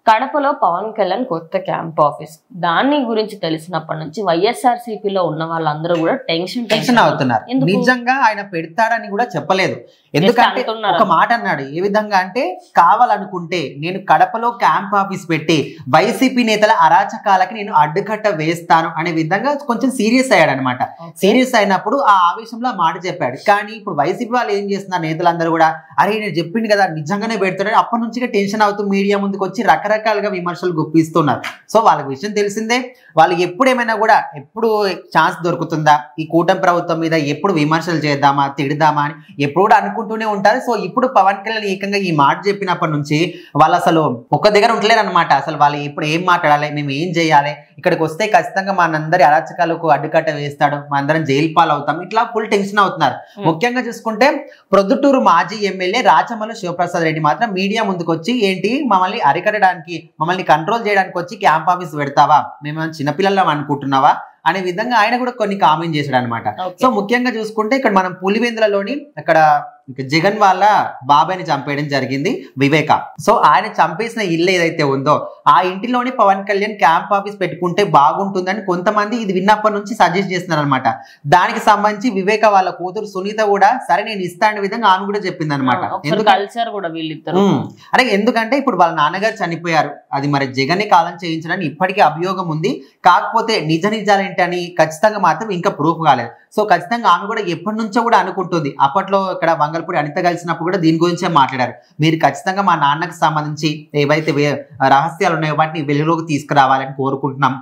కడపలో పవన్ కళ్యాణ్ కొత్త camp office దాని గురించి తెలిసినప్పటి నుంచి వైఎస్ఆర్సీపీలో ఉన్న వాళ్ళందరూ కూడా టెన్షన్ అవుతున్నారు. నిజంగా ఆయన పెడతాడని కూడా చెప్పలేదు. ఎందుకంటే ఒక మాట అన్నాడు, ఏ విధంగా అంటే కావాలనుకుంటే నేను కడపలో క్యాంప్ ఆఫీస్ పెట్టి వైసీపీ నేతల అరాచకాలకి నేను అడ్డుకట్ట వేస్తాను అనే విధంగా కొంచెం సీరియస్ అయ్యాడు అనమాట. సీరియస్ అయినప్పుడు ఆ ఆవేశంలో ఆ మాట చెప్పాడు. కానీ ఇప్పుడు వైసీపీ వాళ్ళు ఏం చేస్తున్నారు, నేతలందరూ కూడా అరే నేను చెప్పింది కదా నిజంగానే పెడతాడు అప్పటి నుంచి టెన్షన్ అవుతూ మీడియా ముందుకు వచ్చి రకరకాలుగా విమర్శలు గుప్పిస్తున్నారు. సో వాళ్ళకి విషయం తెలిసిందే, వాళ్ళు ఎప్పుడేమైనా కూడా ఎప్పుడు ఛాన్స్ దొరుకుతుందా ఈ కూటమి ప్రభుత్వం మీద ఎప్పుడు విమర్శలు చేద్దామా తిడదామా అని ఎప్పుడు కూడా అనుకుంటూనే ఉంటారు. సో ఇప్పుడు పవన్ కళ్యాణ్ ఏకంగా ఈ మాట చెప్పినప్పటి నుంచి వాళ్ళు అసలు ఒక దగ్గర ఉండలేరు అనమాట. అసలు వాళ్ళు ఇప్పుడు ఏం మాట్లాడాలి, మేము ఏం చేయాలి, ఇక్కడికి వస్తే ఖచ్చితంగా మనందరి అరాచకాలకు అడ్డుకట్ట వేస్తాడు, మనందరం జైలు పాలు అవుతాం, ఇట్లా ఫుల్ టెన్షన్ అవుతున్నారు. ముఖ్యంగా చూసుకుంటే ప్రొద్దుటూరు మాజీ ఎమ్మెల్యే రాచమల్ల శివప్రసాద్ రెడ్డి మాత్రం మీడియా ముందుకు వచ్చి ఏంటి మమ్మల్ని అరికట్టడానికి మమ్మల్ని కంట్రోల్ చేయడానికి వచ్చి క్యాంప్ ఆఫీస్ పెడతావా, మేము చిన్నపిల్లలం అనుకుంటున్నావా అనే విధంగా ఆయన కూడా కొన్ని కామెంట్ చేశాడు అనమాట. సో ముఖ్యంగా చూసుకుంటే ఇక్కడ మనం పులివెందులలోని అక్కడ జగన్ వాళ్ళ బాబాయ్ని చంపేయడం జరిగింది వివేక. సో ఆయన చంపేసిన ఇల్లు ఏదైతే ఉందో ఆ ఇంటిలోని పవన్ కళ్యాణ్ క్యాంప్ ఆఫీస్ పెట్టుకుంటే బాగుంటుందని కొంతమంది ఇది విన్నప్పటి నుంచి సజెస్ట్ చేస్తున్నారు అనమాట. దానికి సంబంధించి వివేక వాళ్ళ కూతురు సునీత కూడా సరే నేను ఇస్తా అనే విధంగా ఆమె కూడా చెప్పింది అనమాట. అరే ఎందుకంటే ఇప్పుడు వాళ్ళ నాన్నగారు చనిపోయారు, అది మరి జగన్ కాలం చేయించడానికి ఇప్పటికీ అభియోగం ఉంది. కాకపోతే నిజ నిజాలు ఏంటని ఖచ్చితంగా మాత్రం ఇంకా ప్రూఫ్ కాలేదు. సో ఖచ్చితంగా ఆమె కూడా ఎప్పటి నుంచో కూడా అనుకుంటుంది. అప్పట్లో ఇక్కడ వంగల్పూడి అనిత కలిసినప్పుడు కూడా దీని గురించే మాట్లాడారు. మీరు ఖచ్చితంగా మా నాన్నకు సంబంధించి ఏవైతే రహస్యాలు ఉన్నాయో వాటిని వెలుగులోకి తీసుకురావాలని కోరుకుంటున్నాం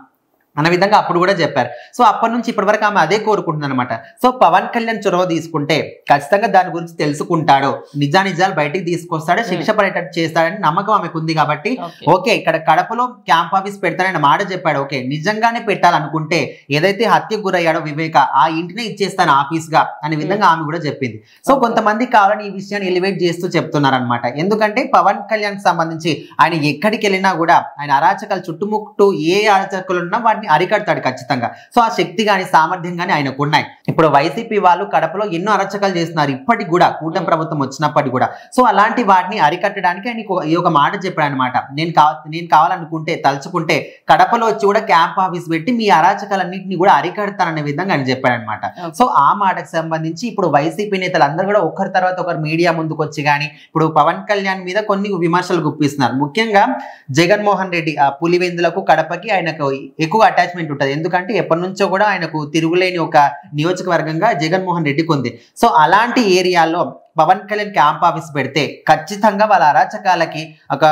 అన్న విధంగా అప్పుడు కూడా చెప్పారు. సో అప్పటి నుంచి ఇప్పటి వరకు ఆమె అదే కోరుకుంటుంది అనమాట. సో పవన్ కళ్యాణ్ చొరవ తీసుకుంటే ఖచ్చితంగా దాని గురించి తెలుసుకుంటాడు, నిజాలు బయటికి తీసుకొస్తాడు, శిక్ష పడేటట్టు చేస్తాడని నమ్మకం ఆమెకు ఉంది. కాబట్టి ఓకే ఇక్కడ కడపలో క్యాంప్ ఆఫీస్ పెడతానని మాట చెప్పాడు. ఓకే నిజంగానే పెట్టాలనుకుంటే ఏదైతే హత్యకు గురయ్యాడో వివేక ఆ ఇంటినే ఇచ్చేస్తాను ఆఫీస్ గా అనే విధంగా ఆమె కూడా చెప్పింది. సో కొంతమంది కావాలని ఈ విషయాన్ని ఎలివేట్ చేస్తూ చెప్తున్నారు అనమాట. ఎందుకంటే పవన్ కళ్యాణ్ సంబంధించి ఆయన ఎక్కడికి వెళ్ళినా కూడా ఆయన అరాచకాలు చుట్టుముట్టు ఏ అరాచకాలు ఉన్నా వాటిని అరికడతాడు ఖచ్చితంగా. సో ఆ శక్తి గాని సామర్థ్యం గాని ఆయనకు ఉన్నాయి. ఇప్పుడు వైసీపీ వాళ్ళు కడపలో ఎన్నో అరాచకాలు చేస్తున్నారు ఇప్పటికి కూడా, కూటమి ప్రభుత్వం వచ్చినప్పటికి కూడా. సో అలాంటి వాటిని అరికట్టడానికి ఆయన ఈ ఒక మాట చెప్పాడు అనమాట. నేను కావాలనుకుంటే తలుచుకుంటే కడపలో వచ్చి కూడా క్యాంప్ ఆఫీస్ పెట్టి మీ అరాచకాలన్నింటినీ కూడా అరికడతాననే విధంగా ఆయన చెప్పాడు అనమాట. సో ఆ మాటకు సంబంధించి ఇప్పుడు వైసీపీ నేతలు అందరూ కూడా ఒకరి తర్వాత ఒకరు మీడియా ముందుకు వచ్చి కానీ ఇప్పుడు పవన్ కళ్యాణ్ మీద కొన్ని విమర్శలు గుప్పిస్తున్నారు. ముఖ్యంగా జగన్మోహన్ రెడ్డి ఆ పులివెందులకు కడపకి ఆయనకు ఎక్కువ అటాచ్మెంట్ ఉంటుంది. ఎందుకంటే ఎప్పటి నుంచో కూడా ఆయనకు తిరుగులేని ఒక నియోజకవర్గంగా జగన్మోహన్ రెడ్డికి ఉంది. సో అలాంటి ఏరియాలో పవన్ కళ్యాణ్ క్యాంప్ ఆఫీస్ పెడితే ఖచ్చితంగా వాళ్ళ అరాచకాలకి ఒక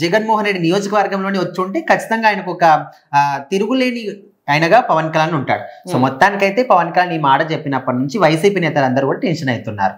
జగన్మోహన్ రెడ్డి నియోజకవర్గంలోనే వచ్చి ఉంటే ఖచ్చితంగా ఆయనకు ఒక తిరుగులేని ఆయనగా పవన్ కళ్యాణ్ ఉంటాడు. సో మొత్తానికైతే పవన్ కళ్యాణ్ ఈ మాట చెప్పినప్పటి నుంచి వైసీపీ నేతలందరూ కూడా టెన్షన్ అవుతున్నారు.